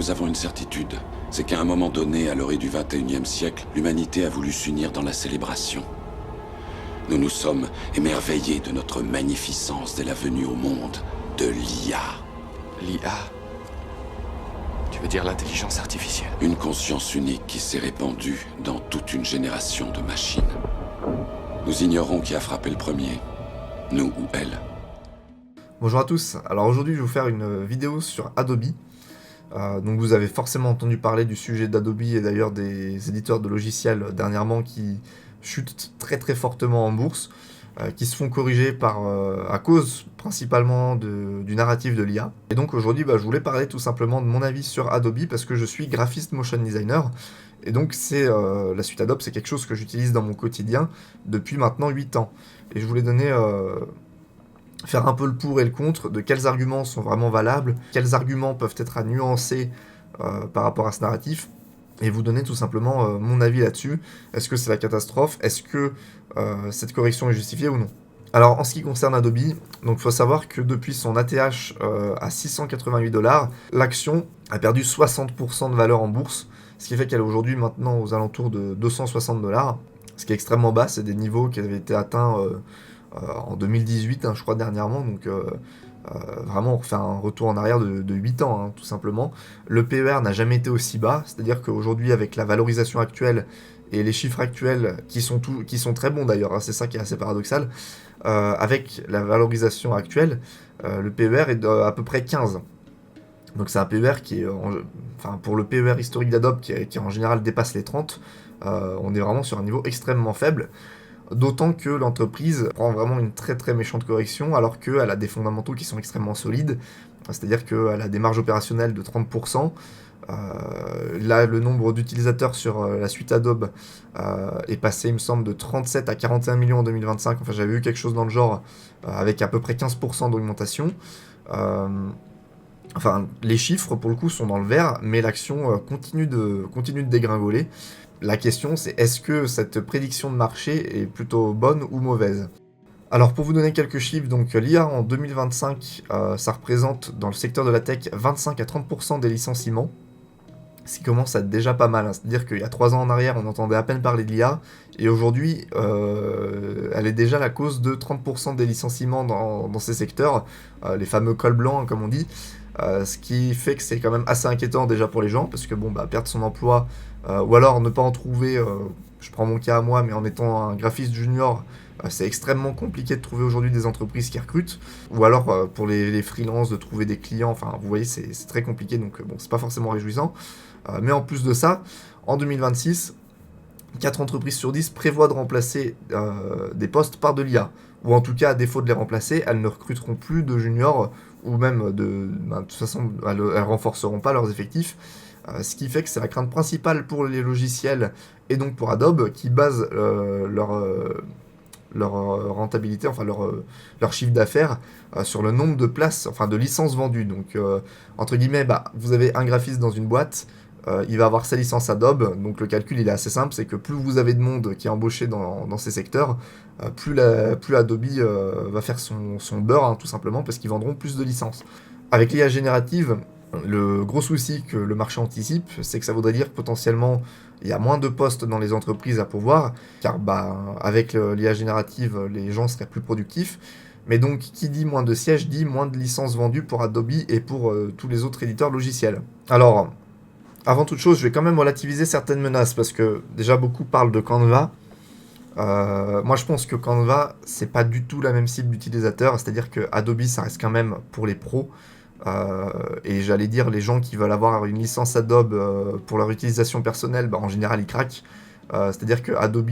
nous avons une certitude, c'est qu'à un moment donné, à l'orée du XXIe siècle, l'humanité a voulu s'unir dans la célébration. Nous nous sommes émerveillés de notre magnificence dès la venue au monde de l'IA. L'IA? Tu veux dire l'intelligence artificielle? Une conscience unique qui s'est répandue dans toute une génération de machines. Nous ignorons qui a frappé le premier, nous ou elle. Bonjour à tous, alors aujourd'hui je vais vous faire une vidéo sur Adobe. Donc vous avez forcément entendu parler du sujet d'Adobe et d'ailleurs des éditeurs de logiciels dernièrement qui chutent très fortement en bourse, qui se font corriger à cause principalement du narratif de l'IA. Et donc aujourd'hui je voulais parler tout simplement de mon avis sur Adobe parce que je suis graphiste motion designer. Et donc la suite Adobe, c'est quelque chose que j'utilise dans mon quotidien depuis maintenant 8 ans. Et je voulais faire un peu le pour et le contre de quels arguments sont vraiment valables, quels arguments peuvent être à nuancer par rapport à ce narratif, et vous donner tout simplement mon avis là-dessus. Est-ce que c'est la catastrophe? Est-ce que cette correction est justifiée ou non? Alors en ce qui concerne Adobe, il faut savoir que depuis son ATH à 688$, l'action a perdu 60% de valeur en bourse, ce qui fait qu'elle est aujourd'hui maintenant aux alentours de 260$, ce qui est extrêmement bas. C'est des niveaux qui avaient été atteints en 2018, je crois, dernièrement. Donc vraiment on refait un retour en arrière de 8 ans, tout simplement. Le PER n'a jamais été aussi bas, c'est-à-dire qu'aujourd'hui, avec la valorisation actuelle et les chiffres actuels qui sont très bons d'ailleurs, c'est ça qui est assez paradoxal, avec la valorisation actuelle, le PER est à peu près 15. Donc c'est un PER qui est, pour le PER historique d'Adobe qui en général dépasse les 30, on est vraiment sur un niveau extrêmement faible. D'autant que l'entreprise prend vraiment une très méchante correction, alors qu'elle a des fondamentaux qui sont extrêmement solides, c'est-à-dire qu'elle a des marges opérationnelles de 30%. Là, le nombre d'utilisateurs sur la suite Adobe est passé, il me semble, de 37 à 41 millions en 2025. Enfin, j'avais vu quelque chose dans le genre, avec à peu près 15% d'augmentation. Les chiffres, pour le coup, sont dans le vert, mais l'action continue de dégringoler. La question, c'est est-ce que cette prédiction de marché est plutôt bonne ou mauvaise? Alors, pour vous donner quelques chiffres, donc l'IA en 2025, ça représente dans le secteur de la tech 25 à 30% des licenciements, ce qui commence à être déjà pas mal. C'est-à-dire qu'il y a 3 ans en arrière, on entendait à peine parler de l'IA, et aujourd'hui, elle est déjà la cause de 30% des licenciements dans ces secteurs, les fameux cols blancs, comme on dit. Ce qui fait que c'est quand même assez inquiétant déjà pour les gens, parce que perdre son emploi, ou alors ne pas en trouver, je prends mon cas à moi, mais en étant un graphiste junior, c'est extrêmement compliqué de trouver aujourd'hui des entreprises qui recrutent, ou alors pour les freelances de trouver des clients, vous voyez, c'est très compliqué, donc c'est pas forcément réjouissant. Mais en plus de ça, en 2026, 4 entreprises sur 10 prévoient de remplacer des postes par de l'IA, ou en tout cas, à défaut de les remplacer, elles ne recruteront plus de juniors, ou même de toute façon, elles renforceront pas leurs effectifs, ce qui fait que c'est la crainte principale pour les logiciels et donc pour Adobe qui basent leur rentabilité, leur chiffre d'affaires sur le nombre de places, de licences vendues. Donc entre guillemets, vous avez un graphiste dans une boîte, il va avoir sa licence Adobe, donc le calcul il est assez simple, c'est que plus vous avez de monde qui est embauché dans ces secteurs, plus Adobe va faire son beurre, tout simplement, parce qu'ils vendront plus de licences. Avec l'IA générative, le gros souci que le marché anticipe, c'est que ça voudrait dire que potentiellement il y a moins de postes dans les entreprises à pourvoir, car avec l'IA générative, les gens seraient plus productifs. Mais donc, qui dit moins de sièges, dit moins de licences vendues pour Adobe et pour tous les autres éditeurs logiciels. Alors, avant toute chose, je vais quand même relativiser certaines menaces, parce que déjà beaucoup parlent de Canva. Moi je pense que Canva, c'est pas du tout la même cible d'utilisateur, c'est-à-dire que Adobe, ça reste quand même pour les pros, et j'allais dire les gens qui veulent avoir une licence Adobe pour leur utilisation personnelle, en général ils craquent. C'est-à-dire que Adobe,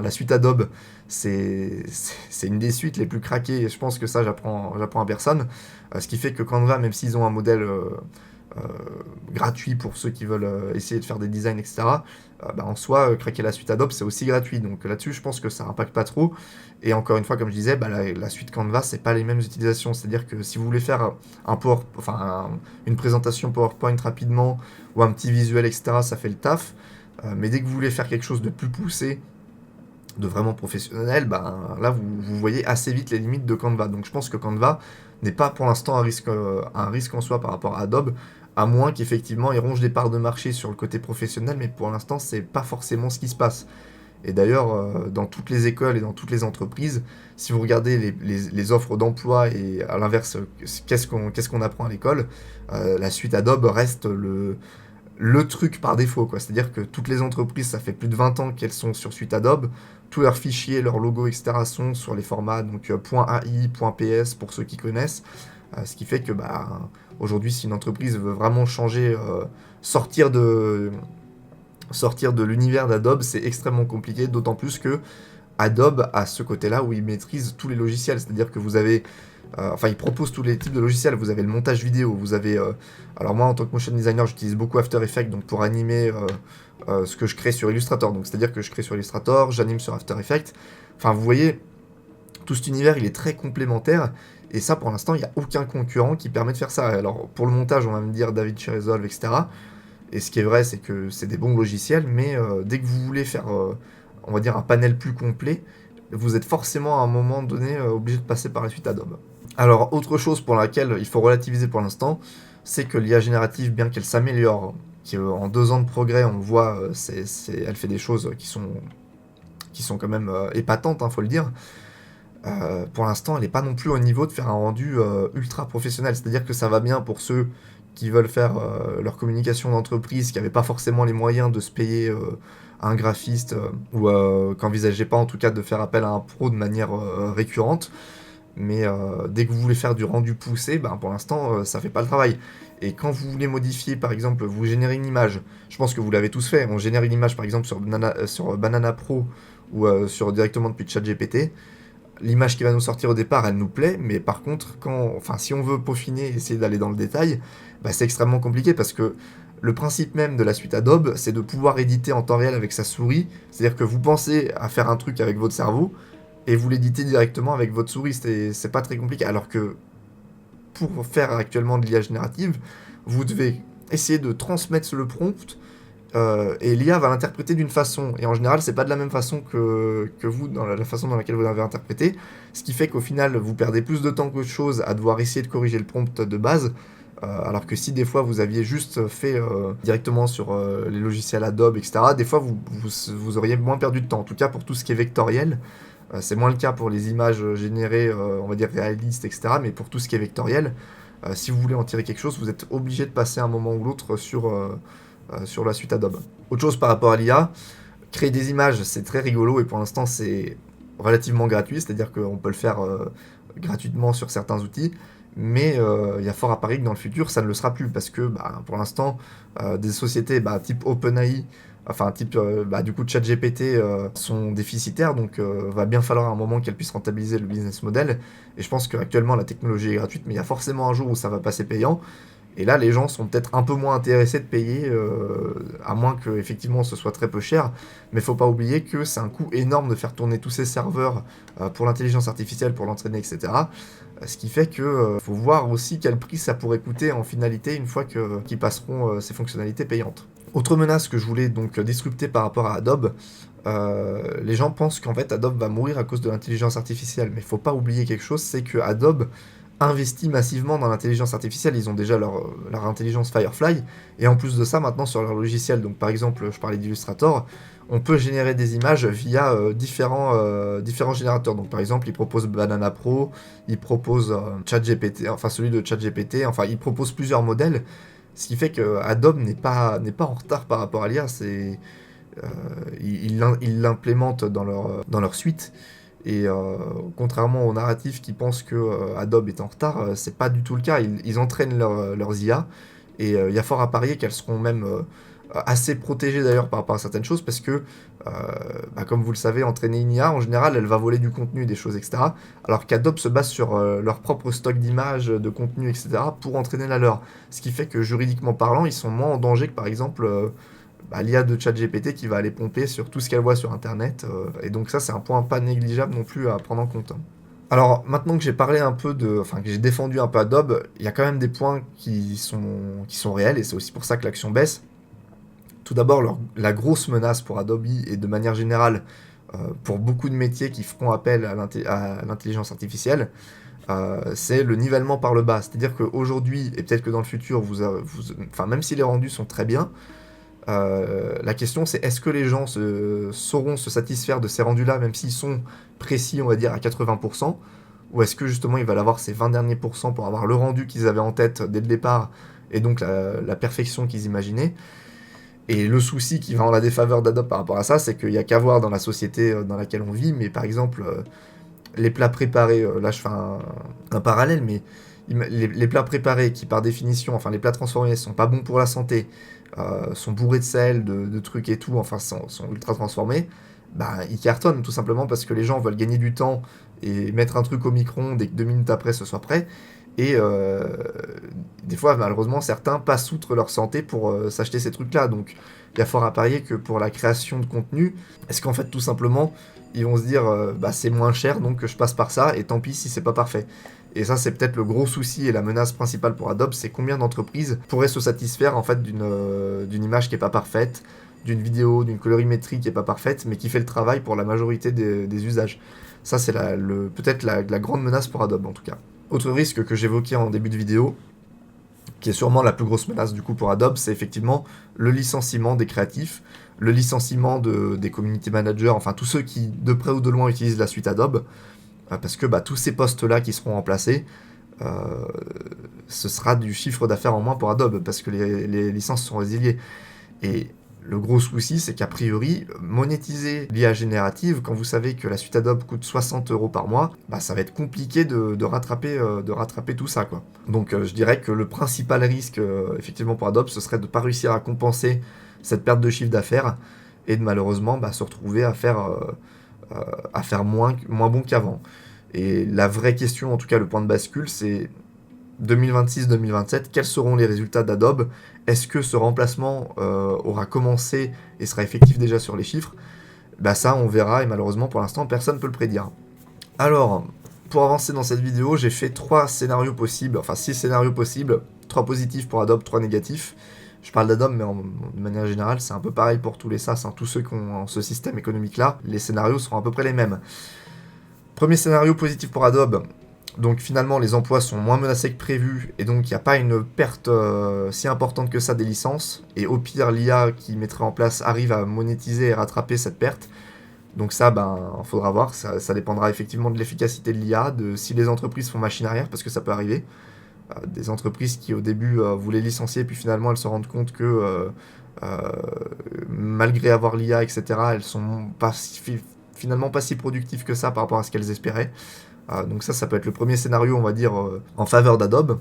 la suite Adobe, c'est une des suites les plus craquées, et je pense que ça j'apprends à personne. Ce qui fait que Canva, même s'ils ont un modèle gratuit pour ceux qui veulent essayer de faire des designs, etc., en soi, craquer la suite Adobe, c'est aussi gratuit. Donc là-dessus, je pense que ça impacte pas trop. Et encore une fois, comme je disais, la suite Canva, c'est pas les mêmes utilisations. C'est-à-dire que si vous voulez faire une présentation PowerPoint rapidement, ou un petit visuel, etc., ça fait le taf. Mais dès que vous voulez faire quelque chose de plus poussé, de vraiment professionnel, là vous voyez assez vite les limites de Canva. Donc je pense que Canva n'est pas pour l'instant un risque en soi par rapport à Adobe. à moins qu'effectivement ils rongent des parts de marché sur le côté professionnel, mais pour l'instant c'est pas forcément ce qui se passe. Et d'ailleurs, dans toutes les écoles et dans toutes les entreprises, si vous regardez les offres d'emploi et à l'inverse, qu'est-ce qu'on apprend à l'école, la suite Adobe reste le truc par défaut, quoi. C'est-à-dire que toutes les entreprises, ça fait plus de 20 ans qu'elles sont sur suite Adobe, tous leurs fichiers, leurs logos, etc. sont sur les formats, donc .ai, .ps pour ceux qui connaissent, ce qui fait que aujourd'hui, si une entreprise veut vraiment changer, sortir de l'univers d'Adobe, c'est extrêmement compliqué, d'autant plus que Adobe a ce côté-là où il maîtrise tous les logiciels, c'est-à-dire que vous avez... il propose tous les types de logiciels, vous avez le montage vidéo, vous avez... alors moi, en tant que motion designer, j'utilise beaucoup After Effects donc pour animer ce que je crée sur Illustrator, donc c'est-à-dire que je crée sur Illustrator, j'anime sur After Effects, enfin vous voyez, tout cet univers, il est très complémentaire, et ça, pour l'instant, il n'y a aucun concurrent qui permet de faire ça. Alors, pour le montage, on va me dire DaVinci Resolve, etc., et ce qui est vrai, c'est que c'est des bons logiciels, mais dès que vous voulez faire, on va dire, un panel plus complet, vous êtes forcément à un moment donné obligé de passer par la suite Adobe. Alors, autre chose pour laquelle il faut relativiser pour l'instant, c'est que l'IA générative, bien qu'elle s'améliore, en 2 ans de progrès, on voit, elle fait des choses qui sont quand même épatantes, faut le dire. Pour l'instant, elle n'est pas non plus au niveau de faire un rendu ultra professionnel. C'est-à-dire que ça va bien pour ceux qui veulent faire leur communication d'entreprise, qui n'avaient pas forcément les moyens de se payer un graphiste, ou qui n'envisageaient pas en tout cas de faire appel à un pro de manière récurrente. Mais dès que vous voulez faire du rendu poussé, pour l'instant, ça ne fait pas le travail. Et quand vous voulez modifier, par exemple, vous générez une image, je pense que vous l'avez tous fait, on génère une image par exemple sur Banana Pro ou directement depuis ChatGPT. L'image qui va nous sortir au départ, elle nous plaît, mais par contre, si on veut peaufiner et essayer d'aller dans le détail, c'est extrêmement compliqué parce que le principe même de la suite Adobe, c'est de pouvoir éditer en temps réel avec sa souris. C'est-à-dire que vous pensez à faire un truc avec votre cerveau et vous l'éditez directement avec votre souris. C'est pas très compliqué. Alors que pour faire actuellement de l'IA générative, vous devez essayer de transmettre le prompt et l'IA va l'interpréter d'une façon. Et en général, c'est pas de la même façon que vous, dans la façon dans laquelle vous l'avez interprété. Ce qui fait qu'au final, vous perdez plus de temps qu'autre chose à devoir essayer de corriger le prompt de base. Alors que si des fois vous aviez juste fait directement sur les logiciels Adobe, etc., des fois vous auriez moins perdu de temps. En tout cas, pour tout ce qui est vectoriel, c'est moins le cas pour les images générées, on va dire réalistes, etc. Mais pour tout ce qui est vectoriel, si vous voulez en tirer quelque chose, vous êtes obligé de passer un moment ou l'autre sur la suite Adobe. Autre chose par rapport à l'IA, créer des images, c'est très rigolo et pour l'instant c'est relativement gratuit, c'est-à-dire qu'on peut le faire gratuitement sur certains outils, mais il y a fort à parier que dans le futur ça ne le sera plus parce que pour l'instant des sociétés type OpenAI, type du coup ChatGPT sont déficitaires, donc va bien falloir à un moment qu'elles puissent rentabiliser le business model, et je pense qu'actuellement la technologie est gratuite, mais il y a forcément un jour où ça va passer payant. Et là, les gens sont peut-être un peu moins intéressés de payer, à moins que effectivement ce soit très peu cher. Mais faut pas oublier que c'est un coût énorme de faire tourner tous ces serveurs pour l'intelligence artificielle, pour l'entraîner, etc. Ce qui fait que faut voir aussi quel prix ça pourrait coûter en finalité une fois qu'ils passeront ces fonctionnalités payantes. Autre menace que je voulais donc disrupter par rapport à Adobe, les gens pensent qu'en fait Adobe va mourir à cause de l'intelligence artificielle. Mais faut pas oublier quelque chose, c'est que Adobe investit massivement dans l'intelligence artificielle. Ils ont déjà leur intelligence Firefly, et en plus de ça, maintenant sur leur logiciel, donc par exemple, je parlais d'Illustrator, on peut générer des images via différents générateurs. Donc par exemple, ils proposent Banana Pro, ils proposent ChatGPT, celui de ChatGPT, ils proposent plusieurs modèles, ce qui fait que Adobe n'est pas en retard par rapport à l'IA. Ils l'implémentent dans leur suite. Et contrairement aux narratifs qui pensent que Adobe est en retard, c'est pas du tout le cas. Ils entraînent leurs IA, et il y a fort à parier qu'elles seront même assez protégées d'ailleurs par rapport à certaines choses, parce que, comme vous le savez, entraîner une IA, en général, elle va voler du contenu, des choses, etc. Alors qu'Adobe se base sur leur propre stock d'images, de contenu, etc. pour entraîner la leur. Ce qui fait que juridiquement parlant, ils sont moins en danger que par exemple... l'IA de ChatGPT qui va aller pomper sur tout ce qu'elle voit sur Internet. Et donc ça, c'est un point pas négligeable non plus à prendre en compte. Alors, maintenant que j'ai parlé un peu que j'ai défendu un peu Adobe, il y a quand même des points qui sont réels, et c'est aussi pour ça que l'action baisse. Tout d'abord, la grosse menace pour Adobe, et de manière générale, pour beaucoup de métiers qui feront appel à l'intelligence artificielle, c'est le nivellement par le bas. C'est-à-dire qu'aujourd'hui, et peut-être que dans le futur, enfin, même si les rendus sont très bien, la question c'est est-ce que les gens sauront se satisfaire de ces rendus-là, même s'ils sont précis, on va dire, à 80%, ou est-ce que justement ils veulent avoir ces 20 derniers pourcents pour avoir le rendu qu'ils avaient en tête dès le départ, et donc la perfection qu'ils imaginaient. Et le souci qui va en la défaveur d'Adobe par rapport à ça, c'est qu'il n'y a qu'à voir dans la société dans laquelle on vit, mais par exemple, les plats préparés, là je fais un parallèle, mais les plats préparés qui par définition, enfin les plats transformés sont pas bons pour la santé, sont bourrés de sel, de trucs et tout, enfin sont ultra transformés, bah ils cartonnent tout simplement parce que les gens veulent gagner du temps et mettre un truc au micro-ondes et que 2 minutes après ce soit prêt. Et des fois, malheureusement, certains passent outre leur santé pour s'acheter ces trucs-là. Donc, il y a fort à parier que pour la création de contenu, est-ce qu'en fait, tout simplement, ils vont se dire, bah, c'est moins cher, donc je passe par ça, et tant pis si c'est pas parfait. Et ça, c'est peut-être le gros souci et la menace principale pour Adobe, c'est combien d'entreprises pourraient se satisfaire en fait d'une image qui est pas parfaite, d'une vidéo, d'une colorimétrie qui est pas parfaite, mais qui fait le travail pour la majorité des usages. Ça, c'est peut-être la grande menace pour Adobe, en tout cas. Autre risque que j'évoquais en début de vidéo, qui est sûrement la plus grosse menace du coup pour Adobe, c'est effectivement le licenciement des créatifs, le licenciement des community managers, enfin tous ceux qui de près ou de loin utilisent la suite Adobe, parce que tous ces postes-là qui seront remplacés, ce sera du chiffre d'affaires en moins pour Adobe, parce que les licences sont résiliées. Et le gros souci, c'est qu'a priori, monétiser l'IA générative, quand vous savez que la suite Adobe coûte 60 € par mois, ça va être compliqué de rattraper tout ça, quoi. Donc je dirais que le principal risque, effectivement, pour Adobe, ce serait de ne pas réussir à compenser cette perte de chiffre d'affaires et de malheureusement se retrouver à faire moins bon qu'avant. Et la vraie question, en tout cas le point de bascule, c'est 2026-2027, quels seront les résultats d'Adobe? Est-ce que ce remplacement aura commencé et sera effectif déjà sur les chiffres? Ça, on verra, et malheureusement, pour l'instant, personne ne peut le prédire. Alors, pour avancer dans cette vidéo, j'ai fait 6 scénarios possibles, 3 positifs pour Adobe, 3 négatifs. Je parle d'Adobe, mais de manière générale, c'est un peu pareil pour tous les SaaS, tous ceux qui ont ce système économique-là, les scénarios seront à peu près les mêmes. Premier scénario positif pour Adobe. Donc finalement, les emplois sont moins menacés que prévu, et donc il n'y a pas une perte si importante que ça des licences, et au pire, l'IA qui mettrait en place arrive à monétiser et rattraper cette perte. Donc ça, il faudra voir, ça dépendra effectivement de l'efficacité de l'IA, de si les entreprises font machine arrière, parce que ça peut arriver. Des entreprises qui au début voulaient licencier, puis finalement elles se rendent compte que malgré avoir l'IA, etc., elles sont finalement pas si productives que ça par rapport à ce qu'elles espéraient. Donc ça peut être le premier scénario, on va dire, en faveur d'Adobe.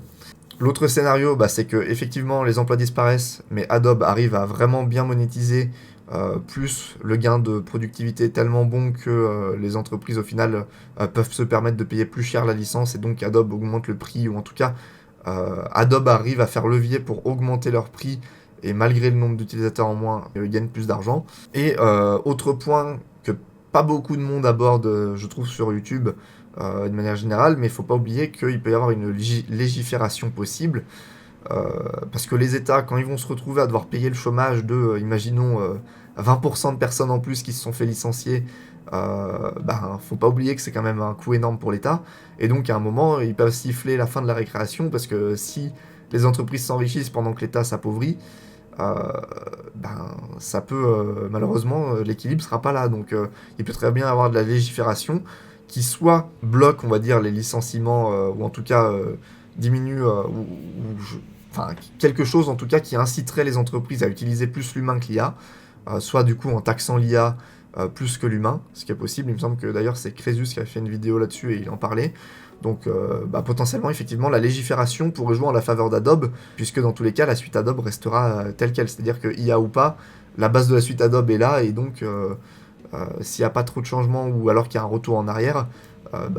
L'autre scénario, c'est que effectivement les emplois disparaissent, mais Adobe arrive à vraiment bien monétiser, plus le gain de productivité est tellement bon que les entreprises au final peuvent se permettre de payer plus cher la licence, et donc Adobe augmente le prix, ou en tout cas Adobe arrive à faire levier pour augmenter leur prix, et malgré le nombre d'utilisateurs en moins, ils gagnent plus d'argent. Et autre point que pas beaucoup de monde aborde, je trouve, sur YouTube, de manière générale, mais il ne faut pas oublier qu'il peut y avoir une légifération possible, parce que les États, quand ils vont se retrouver à devoir payer le chômage de, imaginons, 20% de personnes en plus qui se sont fait licencier, faut pas oublier que c'est quand même un coût énorme pour l'État, et donc à un moment, ils peuvent siffler la fin de la récréation, parce que si les entreprises s'enrichissent pendant que l'État s'appauvrit, ça peut, malheureusement, l'équilibre sera pas là, donc il peut très bien avoir de la légifération qui soit bloque, on va dire, les licenciements, ou en tout cas diminue, quelque chose en tout cas qui inciterait les entreprises à utiliser plus l'humain que l'IA, soit du coup en taxant l'IA plus que l'humain, ce qui est possible. Il me semble que d'ailleurs c'est Crésus qui a fait une vidéo là-dessus et il en parlait. Donc potentiellement, effectivement, la légifération pourrait jouer en la faveur d'Adobe, puisque dans tous les cas, la suite Adobe restera telle qu'elle. C'est-à-dire que IA ou pas, la base de la suite Adobe est là, et donc s'il n'y a pas trop de changements, ou alors qu'il y a un retour en arrière,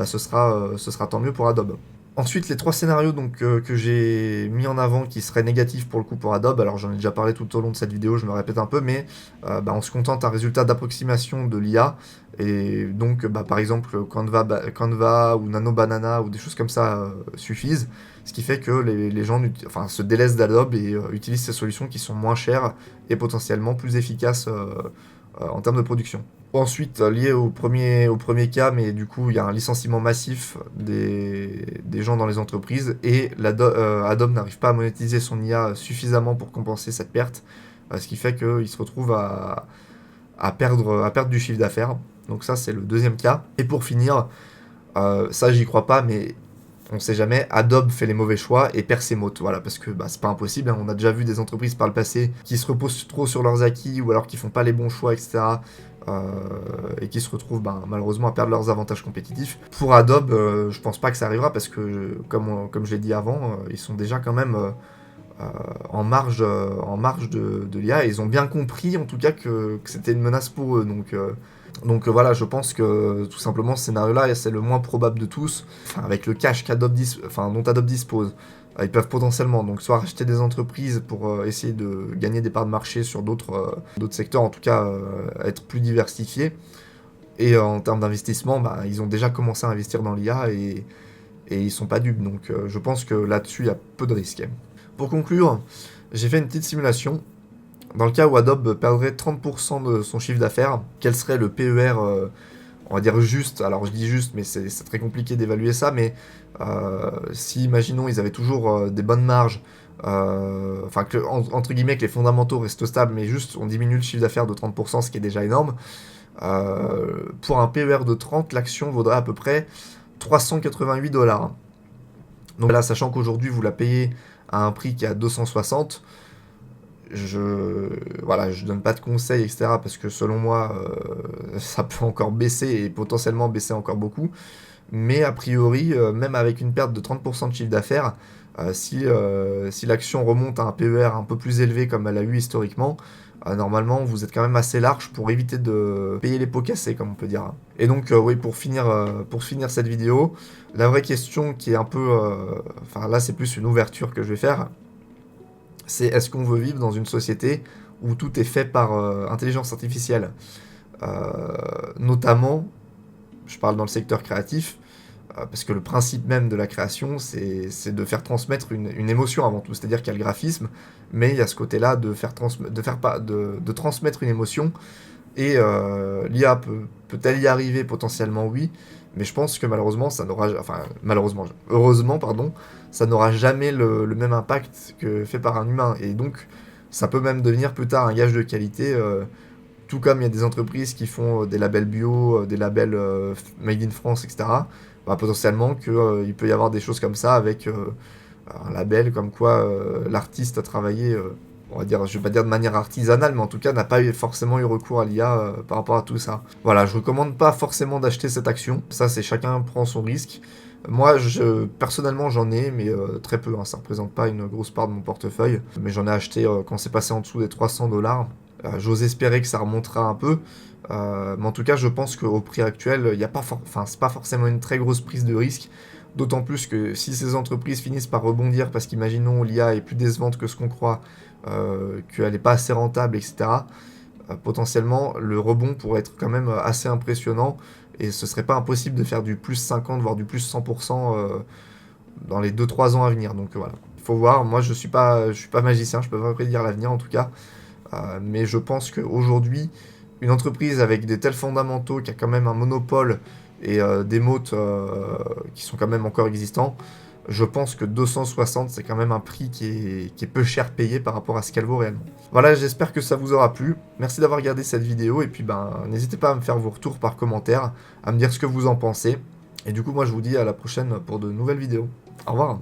ce sera tant mieux pour Adobe. Ensuite, les 3 scénarios donc, que j'ai mis en avant qui seraient négatifs pour le coup pour Adobe, alors j'en ai déjà parlé tout au long de cette vidéo, je me répète un peu, mais on se contente d'un résultat d'approximation de l'IA, et donc par exemple Canva ou Nano Banana ou des choses comme ça suffisent, ce qui fait que les gens se délaissent d'Adobe et utilisent ces solutions qui sont moins chères et potentiellement plus efficaces en termes de production. Ensuite, lié au premier cas, mais du coup, il y a un licenciement massif des gens dans les entreprises et Adobe n'arrive pas à monétiser son IA suffisamment pour compenser cette perte, ce qui fait qu'il se retrouve à perdre du chiffre d'affaires. Donc ça, c'est le deuxième cas. Et pour finir, ça, j'y crois pas, mais on sait jamais, Adobe fait les mauvais choix et perd ses mots. Voilà, parce que c'est pas impossible. Hein. On a déjà vu des entreprises par le passé qui se reposent trop sur leurs acquis ou alors qui font pas les bons choix, etc. Et qui se retrouvent malheureusement à perdre leurs avantages compétitifs. Pour Adobe, je pense pas que ça arrivera parce que, comme je l'ai dit avant, ils sont déjà quand même en marge de l'IA et ils ont bien compris en tout cas que c'était une menace pour eux. Donc voilà, je pense que tout simplement ce scénario-là, c'est le moins probable de tous. Enfin, avec le cash dont Adobe dispose, ils peuvent potentiellement donc soit racheter des entreprises pour essayer de gagner des parts de marché sur d'autres secteurs, en tout cas être plus diversifiés. Et en termes d'investissement, ils ont déjà commencé à investir dans l'IA et ils sont pas dupes. Donc je pense que là-dessus, il y a peu de risques. Pour conclure, j'ai fait une petite simulation. Dans le cas où Adobe perdrait 30% de son chiffre d'affaires, quel serait le PER, on va dire juste, alors je dis juste, mais c'est très compliqué d'évaluer ça, mais si, imaginons, ils avaient toujours des bonnes marges, enfin, entre guillemets, que les fondamentaux restent stables, mais juste, on diminue le chiffre d'affaires de 30%, ce qui est déjà énorme, pour un PER de 30, l'action vaudrait à peu près 388 $. Donc là, sachant qu'aujourd'hui, vous la payez à un prix qui est à 260, je donne pas de conseils, etc. parce que selon moi, ça peut encore baisser et potentiellement baisser encore beaucoup. Mais a priori, même avec une perte de 30% de chiffre d'affaires, si l'action remonte à un PER un peu plus élevé comme elle a eu historiquement, normalement vous êtes quand même assez large pour éviter de payer les pots cassés, comme on peut dire. Et donc, oui, pour finir cette vidéo, la vraie question qui est un peu... Enfin là, c'est plus une ouverture que je vais faire. C'est est-ce qu'on veut vivre dans une société où tout est fait par intelligence artificielle, notamment, je parle dans le secteur créatif, parce que le principe même de la création, c'est de faire transmettre une émotion avant tout, c'est-à-dire qu'il y a le graphisme, mais il y a ce côté-là de transmettre une émotion, et l'IA peut-elle y arriver potentiellement, oui, mais je pense que malheureusement, heureusement, ça n'aura jamais le même impact que fait par un humain. Et donc, ça peut même devenir plus tard un gage de qualité, tout comme il y a des entreprises qui font des labels bio, des labels Made in France, etc. Potentiellement qu'il peut y avoir des choses comme ça avec un label comme quoi l'artiste a travaillé, on va dire, je vais pas dire de manière artisanale, mais en tout cas n'a pas forcément eu recours à l'IA par rapport à tout ça. Voilà, je recommande pas forcément d'acheter cette action. Ça, c'est chacun prend son risque. Moi, personnellement, j'en ai, mais très peu. Hein, ça représente pas une grosse part de mon portefeuille. Mais j'en ai acheté quand c'est passé en dessous des 300 $. J'ose espérer que ça remontera un peu. Mais en tout cas, je pense qu'au prix actuel, c'est pas forcément une très grosse prise de risque. D'autant plus que si ces entreprises finissent par rebondir, parce qu'imaginons l'IA est plus décevante que ce qu'on croit, qu'elle n'est pas assez rentable, etc., potentiellement, le rebond pourrait être quand même assez impressionnant, et ce serait pas impossible de faire du plus 50, voire du plus 100% dans les 2-3 ans à venir. Donc voilà, il faut voir. Moi, je suis pas magicien, je peux pas prédire l'avenir en tout cas, mais je pense qu'aujourd'hui, une entreprise avec des tels fondamentaux, qui a quand même un monopole et des moats qui sont quand même encore existants, je pense que 260, c'est quand même un prix qui est peu cher payé par rapport à ce qu'elle vaut réellement. Voilà, j'espère que ça vous aura plu. Merci d'avoir regardé cette vidéo, et puis n'hésitez pas à me faire vos retours par commentaire, à me dire ce que vous en pensez. Et du coup, moi, je vous dis à la prochaine pour de nouvelles vidéos. Au revoir.